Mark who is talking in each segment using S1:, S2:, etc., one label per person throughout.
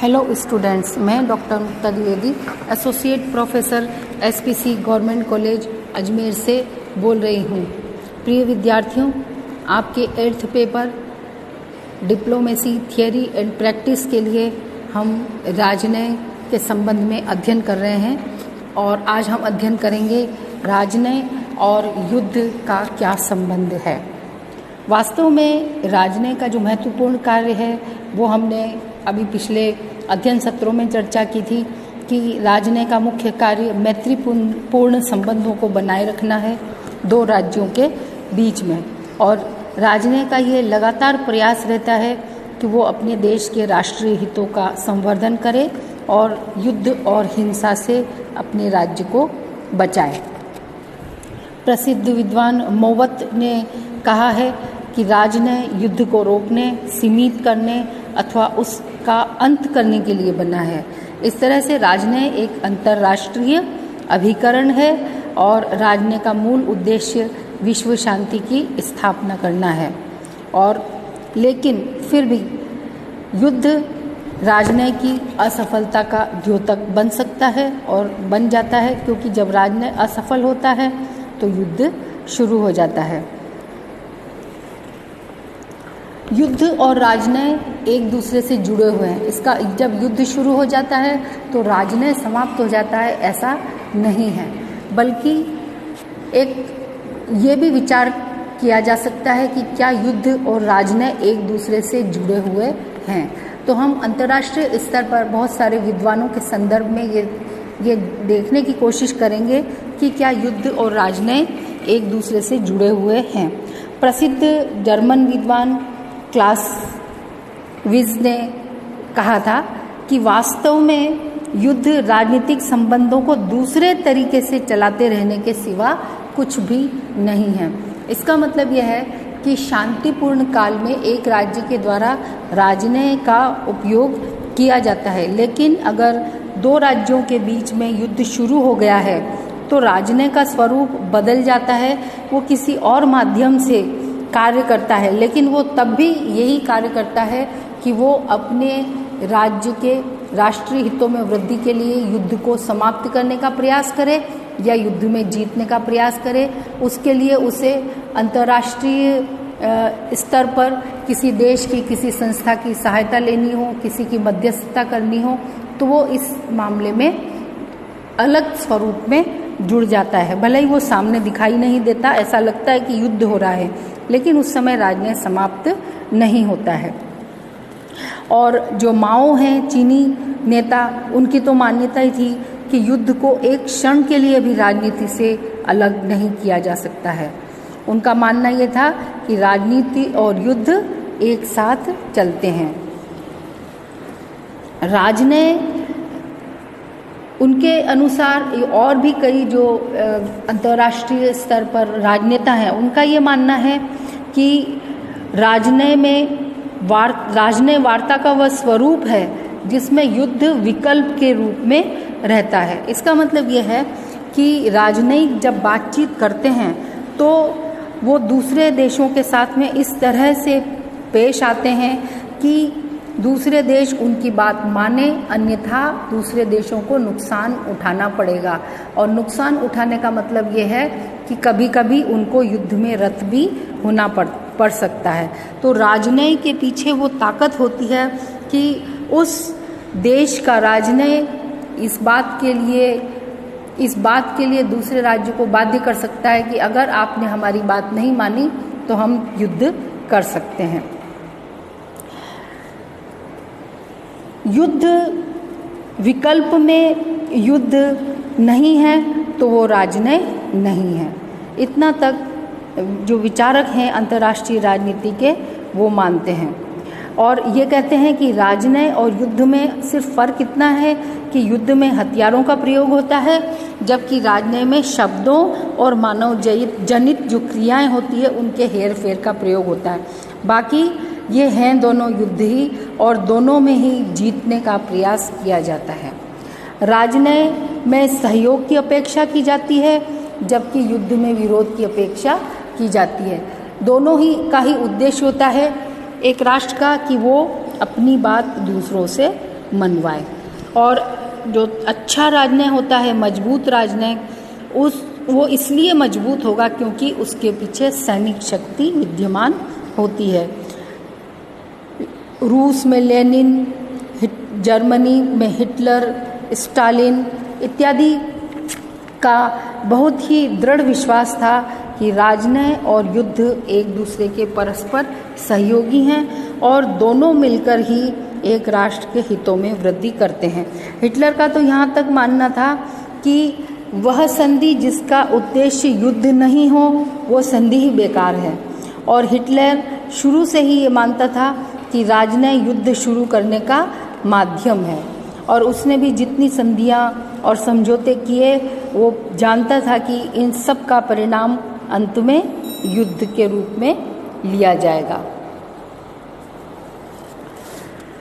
S1: Hello students, मैं doctor Mukta Dwivedi associate professor SPC government college Ajmer से बोल रही हूँ। प्रिय विद्यार्थियों, आपके 8th paper diplomacy theory and practice के लिए हम राजनय के संबंध में अध्ययन कर रहे हैं और आज हम अध्ययन करेंगे राजनय और युद्ध का क्या संबंध है। वास्तव में राजनय का जो महत्वपूर्ण कार्य है वो हमने अभी पिछले अध्ययन सत्रों में चर्चा की थी कि राजनय का मुख्य कार्य मैत्रीपूर्ण संबंधों को बनाए रखना है दो राज्यों के बीच में, और राजनय का ये लगातार प्रयास रहता है कि वो अपने देश के राष्ट्रीय हितों का संवर्धन करे और युद्ध और हिंसा से अपने राज्य को बचाए। प्रसिद्ध विद्वान मोवत ने कहा है कि राजनय युद्ध को रोकने, सीमित करने अथवा उसका अंत करने के लिए बना है। इस तरह से राजनय एक अंतर्राष्ट्रीय अभिकरण है और राजनय का मूल उद्देश्य विश्व शांति की स्थापना करना है। और लेकिन फिर भी युद्ध राजनय की असफलता का द्योतक बन सकता है और बन जाता है, क्योंकि जब राजनय असफल होता है तो युद्ध शुरू हो जाता है। युद्ध और राजनय एक दूसरे से जुड़े हुए हैं। इसका जब युद्ध शुरू हो जाता है तो राजनय समाप्त हो जाता है, ऐसा नहीं है, बल्कि एक ये भी विचार किया जा सकता है कि क्या युद्ध और राजनय एक दूसरे से जुड़े हुए हैं। तो हम अंतर्राष्ट्रीय स्तर पर बहुत सारे विद्वानों के संदर्भ में ये देखने की कोशिश करेंगे कि क्या युद्ध और राजनय एक दूसरे से जुड़े हुए हैं। प्रसिद्ध जर्मन विद्वान क्लासविज ने कहा था कि वास्तव में युद्ध राजनीतिक संबंधों को दूसरे तरीके से चलाते रहने के सिवा कुछ भी नहीं है। इसका मतलब यह है कि शांतिपूर्ण काल में एक राज्य के द्वारा राजनय का उपयोग किया जाता है, लेकिन अगर दो राज्यों के बीच में युद्ध शुरू हो गया है तो राजनय का स्वरूप बदल जाता है। वो किसी और माध्यम से कार्य करता है, लेकिन वो तब भी यही कार्य करता है कि वो अपने राज्य के राष्ट्रीय हितों में वृद्धि के लिए युद्ध को समाप्त करने का प्रयास करे या युद्ध में जीतने का प्रयास करे। उसके लिए उसे अंतर्राष्ट्रीय स्तर पर किसी देश की, किसी संस्था की सहायता लेनी हो, किसी की मध्यस्थता करनी हो, तो वो इस मामले में अलग स्वरूप में जुड़ जाता है। भले ही वो सामने दिखाई नहीं देता, ऐसा लगता है कि युद्ध हो रहा है, लेकिन उस समय राजनय समाप्त नहीं होता है। और जो माओ हैं, चीनी नेता, उनकी तो मान्यता ही थी कि युद्ध को एक क्षण के लिए भी राजनीति से अलग नहीं किया जा सकता है। उनका मानना ये था कि राजनीति और युद्ध एक साथ चलते हैं। राजनय उनके अनुसार और भी कई जो अंतर्राष्ट्रीय स्तर पर राजनेता हैं, उनका ये मानना है कि राजनय वार्ता का वह स्वरूप है जिसमें युद्ध विकल्प के रूप में रहता है। इसका मतलब यह है कि राजनयिक जब बातचीत करते हैं तो वो दूसरे देशों के साथ में इस तरह से पेश आते हैं कि दूसरे देश उनकी बात माने, अन्यथा दूसरे देशों को नुकसान उठाना पड़ेगा। और नुकसान उठाने का मतलब ये है कि कभी कभी उनको युद्ध में रत भी होना पड़ सकता है। तो राजनय के पीछे वो ताकत होती है कि उस देश का राजनय इस बात के लिए दूसरे राज्य को बाध्य कर सकता है कि अगर आपने हमारी बात नहीं मानी तो हम युद्ध कर सकते हैं। युद्ध विकल्प में युद्ध नहीं है तो वो राजनय नहीं है। इतना तक जो विचारक हैं अंतर्राष्ट्रीय राजनीति के, वो मानते हैं और ये कहते हैं कि राजनय और युद्ध में सिर्फ फर्क इतना है कि युद्ध में हथियारों का प्रयोग होता है, जबकि राजनय में शब्दों और मानव जनित जो क्रियाएं होती है उनके हेर फेर का प्रयोग होता है। बाकी ये हैं दोनों युद्ध ही, और दोनों में ही जीतने का प्रयास किया जाता है। राजनय में सहयोग की अपेक्षा की जाती है, जबकि युद्ध में विरोध की अपेक्षा की जाती है। दोनों ही का ही उद्देश्य होता है एक राष्ट्र का कि वो अपनी बात दूसरों से मनवाए। और जो अच्छा राजनय होता है, मजबूत राजनय, वो इसलिए मजबूत होगा क्योंकि उसके पीछे सैनिक शक्ति विद्यमान होती है। रूस में लेनिन, जर्मनी में हिटलर, स्टालिन इत्यादि का बहुत ही दृढ़ विश्वास था कि राजनय और युद्ध एक दूसरे के परस्पर सहयोगी हैं और दोनों मिलकर ही एक राष्ट्र के हितों में वृद्धि करते हैं। हिटलर का तो यहाँ तक मानना था कि वह संधि जिसका उद्देश्य युद्ध नहीं हो वो संधि ही बेकार है, और हिटलर शुरू से ही ये मानता था कि राजनय युद्ध शुरू करने का माध्यम है, और उसने भी जितनी संधियां और समझौते किए वो जानता था कि इन सब का परिणाम अंत में युद्ध के रूप में लिया जाएगा।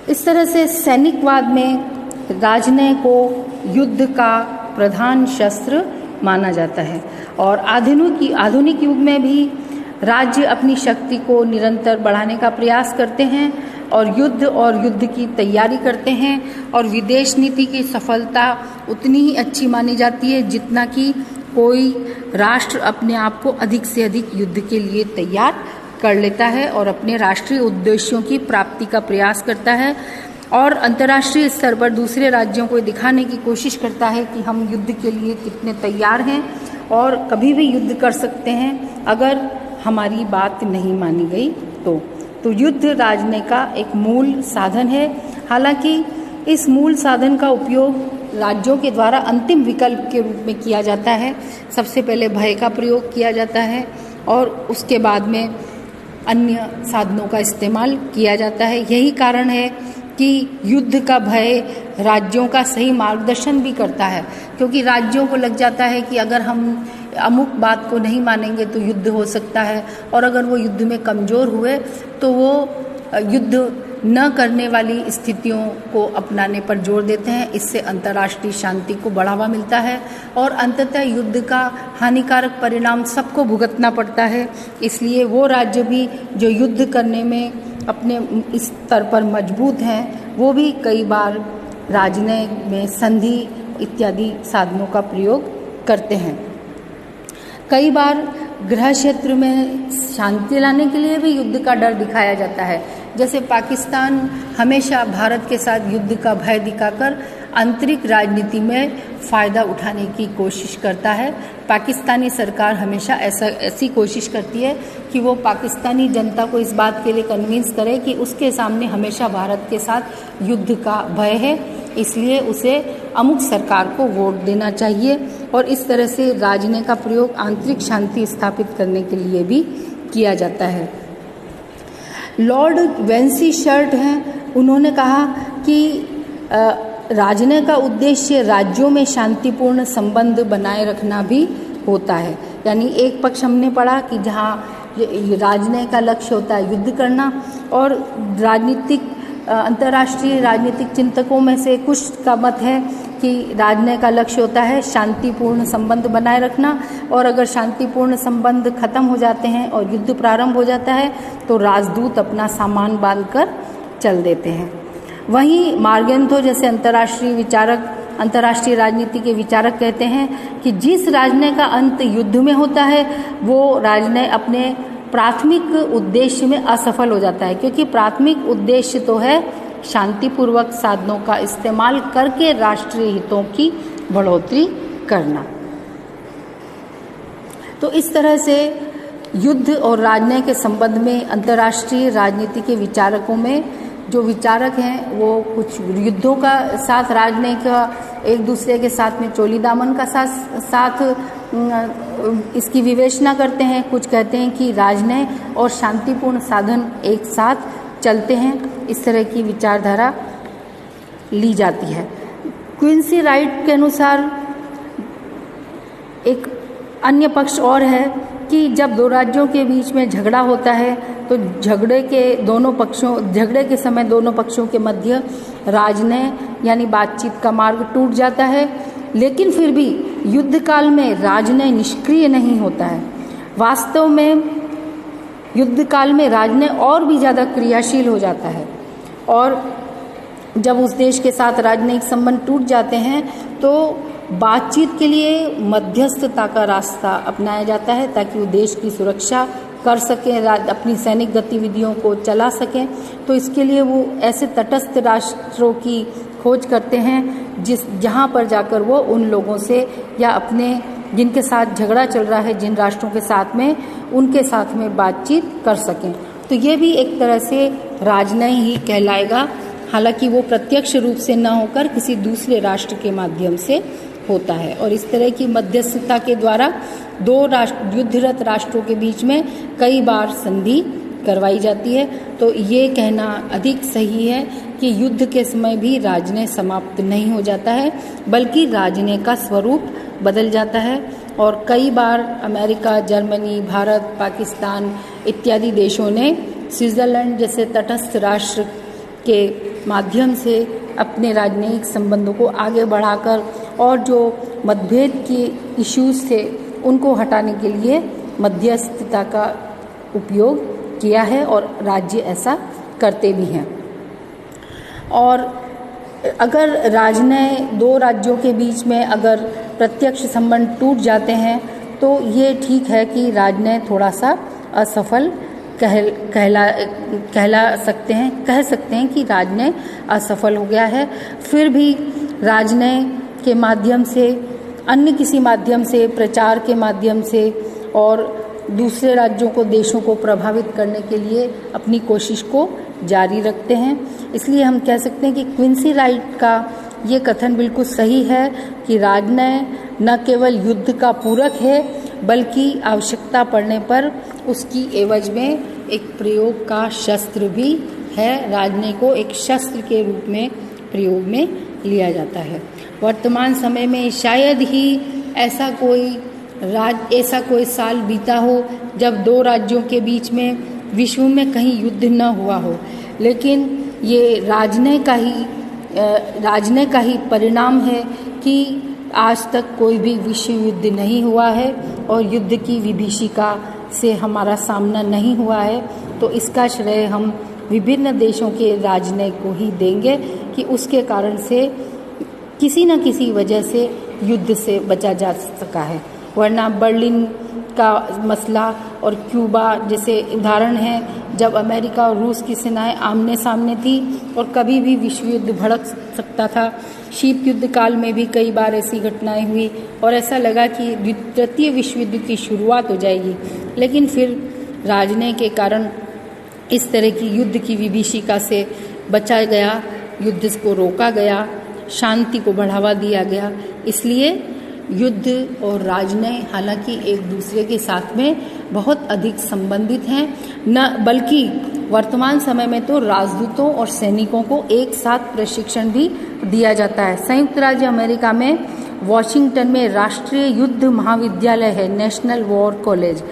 S1: इस तरह से सैनिकवाद में राजनय को युद्ध का प्रधान शस्त्र माना जाता है, और आधुनिक युग में भी राज्य अपनी शक्ति को निरंतर बढ़ाने का प्रयास करते हैं और युद्ध की तैयारी करते हैं, और विदेश नीति की सफलता उतनी ही अच्छी मानी जाती है जितना कि कोई राष्ट्र अपने आप को अधिक से अधिक युद्ध के लिए तैयार कर लेता है और अपने राष्ट्रीय उद्देश्यों की प्राप्ति का प्रयास करता है, और अंतर्राष्ट्रीय स्तर पर दूसरे राज्यों को दिखाने की कोशिश करता है कि हम युद्ध के लिए कितने तैयार हैं और कभी भी युद्ध कर सकते हैं अगर हमारी बात नहीं मानी गई तो युद्ध राजनय का एक मूल साधन है। हालांकि इस मूल साधन का उपयोग राज्यों के द्वारा अंतिम विकल्प के रूप में किया जाता है। सबसे पहले भय का प्रयोग किया जाता है और उसके बाद में अन्य साधनों का इस्तेमाल किया जाता है। यही कारण है कि युद्ध का भय राज्यों का सही मार्गदर्शन भी करता है, क्योंकि राज्यों को लग जाता है कि अगर हम अमुक बात को नहीं मानेंगे तो युद्ध हो सकता है, और अगर वो युद्ध में कमज़ोर हुए तो वो युद्ध न करने वाली स्थितियों को अपनाने पर जोर देते हैं। इससे अंतर्राष्ट्रीय शांति को बढ़ावा मिलता है और अंततः युद्ध का हानिकारक परिणाम सबको भुगतना पड़ता है। इसलिए वो राज्य भी जो युद्ध करने में अपने इस स्तर पर मजबूत हैं वो भी कई बार राजनय में संधि इत्यादि साधनों का प्रयोग करते हैं। कई बार गृह क्षेत्र में शांति लाने के लिए भी युद्ध का डर दिखाया जाता है। जैसे पाकिस्तान हमेशा भारत के साथ युद्ध का भय दिखाकर आंतरिक राजनीति में फ़ायदा उठाने की कोशिश करता है। पाकिस्तानी सरकार हमेशा ऐसी कोशिश करती है कि वो पाकिस्तानी जनता को इस बात के लिए कन्विंस करे कि उसके सामने हमेशा भारत के साथ युद्ध का भय है, इसलिए उसे अमुक सरकार को वोट देना चाहिए। और इस तरह से राजनय का प्रयोग आंतरिक शांति स्थापित करने के लिए भी किया जाता है। लॉर्ड वेंसीशर्ट हैं, उन्होंने कहा कि राजनय का उद्देश्य राज्यों में शांतिपूर्ण संबंध बनाए रखना भी होता है। यानी एक पक्ष हमने पढ़ा कि जहाँ राजनय का लक्ष्य होता है युद्ध करना, और अंतर्राष्ट्रीय राजनीतिक चिंतकों में से कुछ का मत है कि राजनय का लक्ष्य होता है शांतिपूर्ण संबंध बनाए रखना, और अगर शांतिपूर्ण संबंध खत्म हो जाते हैं और युद्ध प्रारंभ हो जाता है तो राजदूत अपना सामान बांधकर चल देते हैं। वहीं मार्गेंथो जैसे अंतर्राष्ट्रीय राजनीति के विचारक कहते हैं कि जिस राजनय का अंत युद्ध में होता है वो राजनय अपने प्राथमिक उद्देश्य में असफल हो जाता है, क्योंकि प्राथमिक उद्देश्य तो है शांतिपूर्वक साधनों का इस्तेमाल करके राष्ट्रीय हितों की बढ़ोतरी करना। तो इस तरह से युद्ध और राजनय के संबंध में अंतर्राष्ट्रीय राजनीति के विचारकों में जो विचारक हैं वो कुछ युद्धों का साथ राजनय का एक दूसरे के साथ में चोली दामन का साथ इसकी विवेचना करते हैं। कुछ कहते हैं कि राजनय और शांतिपूर्ण साधन एक साथ चलते हैं। इस तरह की विचारधारा ली जाती है। क्विंसी राइट के अनुसार एक अन्य पक्ष और है कि जब दो राज्यों के बीच में झगड़ा होता है तो झगड़े के समय दोनों पक्षों के मध्य राजनय यानी बातचीत का मार्ग टूट जाता है, लेकिन फिर भी युद्ध काल में राजनय निष्क्रिय नहीं होता है। वास्तव में युद्ध काल में राजनय और भी ज़्यादा क्रियाशील हो जाता है और जब उस देश के साथ राजनयिक संबंध टूट जाते हैं तो बातचीत के लिए मध्यस्थता का रास्ता अपनाया जाता है ताकि वो देश की सुरक्षा कर सकें, अपनी सैनिक गतिविधियों को चला सकें। तो इसके लिए वो ऐसे तटस्थ राष्ट्रों की खोज करते हैं जहाँ पर जाकर वो उन लोगों से या अपने जिनके साथ झगड़ा चल रहा है जिन राष्ट्रों के साथ में, उनके साथ में बातचीत कर सकें। तो ये भी एक तरह से राजनय ही कहलाएगा, हालांकि वो प्रत्यक्ष रूप से न होकर किसी दूसरे राष्ट्र के माध्यम से होता है। और इस तरह की मध्यस्थता के द्वारा दो युद्धरत राष्ट्रों के बीच में कई बार संधि करवाई जाती है। तो ये कहना अधिक सही है कि युद्ध के समय भी राजनय समाप्त नहीं हो जाता है, बल्कि राजनय का स्वरूप बदल जाता है। और कई बार अमेरिका, जर्मनी, भारत, पाकिस्तान इत्यादि देशों ने स्विट्जरलैंड जैसे तटस्थ राष्ट्र के माध्यम से अपने राजनयिक संबंधों को आगे बढ़ाकर और जो मतभेद के इश्यूज थे उनको हटाने के लिए मध्यस्थता का उपयोग किया है और राज्य ऐसा करते भी हैं। और अगर राजनय दो राज्यों के बीच में अगर प्रत्यक्ष संबंध टूट जाते हैं तो ये ठीक है कि राजनय थोड़ा सा असफल कह सकते हैं कि राजनय असफल हो गया है। फिर भी राजनय के माध्यम से, अन्य किसी माध्यम से, प्रचार के माध्यम से और दूसरे राज्यों को, देशों को प्रभावित करने के लिए अपनी कोशिश को जारी रखते हैं। इसलिए हम कह सकते हैं कि क्विंसी राइट का ये कथन बिल्कुल सही है कि राजनय न केवल युद्ध का पूरक है बल्कि आवश्यकता पड़ने पर उसकी एवज में एक प्रयोग का शस्त्र भी है। राजनय को एक शस्त्र के रूप में प्रयोग में लिया जाता है। वर्तमान समय में शायद ही ऐसा कोई साल बीता हो जब दो राज्यों के बीच में विश्व में कहीं युद्ध न हुआ हो, लेकिन ये राजनय का ही परिणाम है कि आज तक कोई भी विश्व युद्ध नहीं हुआ है और युद्ध की विभीषिका से हमारा सामना नहीं हुआ है। तो इसका श्रेय हम विभिन्न देशों के राजनय को ही देंगे कि उसके कारण से किसी न किसी वजह से युद्ध से बचा जा सका है। वरना बर्लिन का मसला और क्यूबा जैसे उदाहरण हैं जब अमेरिका और रूस की सेनाएं आमने सामने थी और कभी भी विश्व युद्ध भड़क सकता था। शीत युद्ध काल में भी कई बार ऐसी घटनाएं हुई और ऐसा लगा कि तृतीय विश्व युद्ध की शुरुआत हो जाएगी, लेकिन फिर राजनय के कारण इस तरह की युद्ध की विभीषिका से बचा गया, युद्ध को रोका गया, शांति को बढ़ावा दिया गया। इसलिए युद्ध और राजनय हालांकि एक दूसरे के साथ में बहुत अधिक संबंधित हैं, न बल्कि वर्तमान समय में तो राजदूतों और सैनिकों को एक साथ प्रशिक्षण भी दिया जाता है। संयुक्त राज्य अमेरिका में वॉशिंगटन में राष्ट्रीय युद्ध महाविद्यालय है, नेशनल वॉर कॉलेज।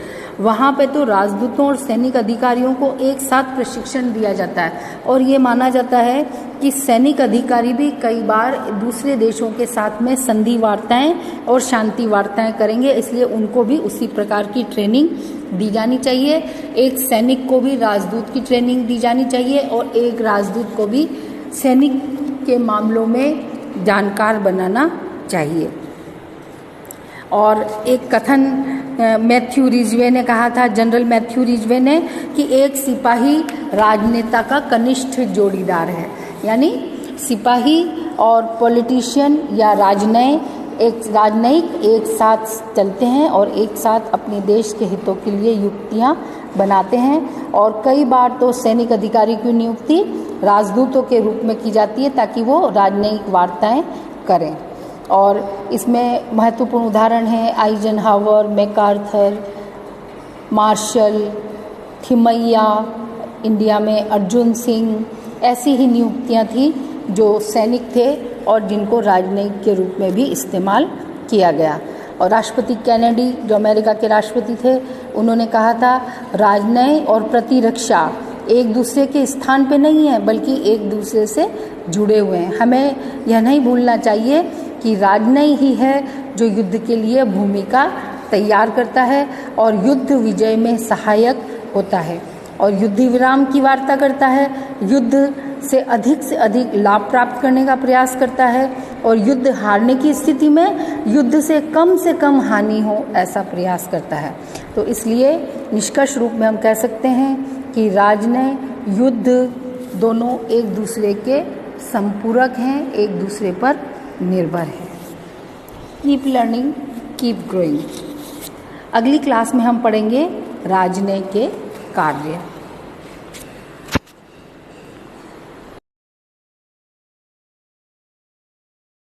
S1: वहाँ पे तो राजदूतों और सैनिक अधिकारियों को एक साथ प्रशिक्षण दिया जाता है और ये माना जाता है कि सैनिक अधिकारी भी कई बार दूसरे देशों के साथ में संधि वार्ताएं और शांति वार्ताएं करेंगे, इसलिए उनको भी उसी प्रकार की ट्रेनिंग दी जानी चाहिए। एक सैनिक को भी राजदूत की ट्रेनिंग दी जानी चाहिए और एक राजदूत को भी सैनिक के मामलों में जानकार बनाना चाहिए। और एक कथन मैथ्यू रिजवे ने कहा था, जनरल मैथ्यू रिजवे ने, कि एक सिपाही राजनेता का कनिष्ठ जोड़ीदार है। यानी सिपाही और पॉलिटिशियन या राजनयिक एक साथ चलते हैं और एक साथ अपने देश के हितों के लिए युक्तियां बनाते हैं। और कई बार तो सैनिक अधिकारी की नियुक्ति राजदूतों के रूप में की जाती है ताकि वो राजनयिक वार्ताएं करें। और इसमें महत्वपूर्ण उदाहरण हैं Eisenhower, MacArthur, Marshall, Thimayya, India में अर्जुन सिंह। ऐसी ही नियुक्तियां थी जो सैनिक थे और जिनको राजनयिक के रूप में भी इस्तेमाल किया गया। और राष्ट्रपति कैनेडी जो अमेरिका के राष्ट्रपति थे, उन्होंने कहा था राजनय और प्रतिरक्षा एक दूसरे के स्थान पे नहीं है बल्कि एक दूसरे से जुड़े हुए हैं। हमें यह नहीं भूलना चाहिए कि राजनय ही है जो युद्ध के लिए भूमिका तैयार करता है और युद्ध विजय में सहायक होता है और युद्ध विराम की वार्ता करता है, युद्ध से अधिक लाभ प्राप्त करने का प्रयास करता है और युद्ध हारने की स्थिति में युद्ध से कम हानि हो ऐसा प्रयास करता है। तो इसलिए निष्कर्ष रूप में हम कह सकते हैं कि राजनय, युद्ध दोनों एक दूसरे के संपूरक हैं, एक दूसरे पर निर्भर हैं। Keep learning, keep growing. अगली क्लास में हम पढ़ेंगे राजनय के कार्य।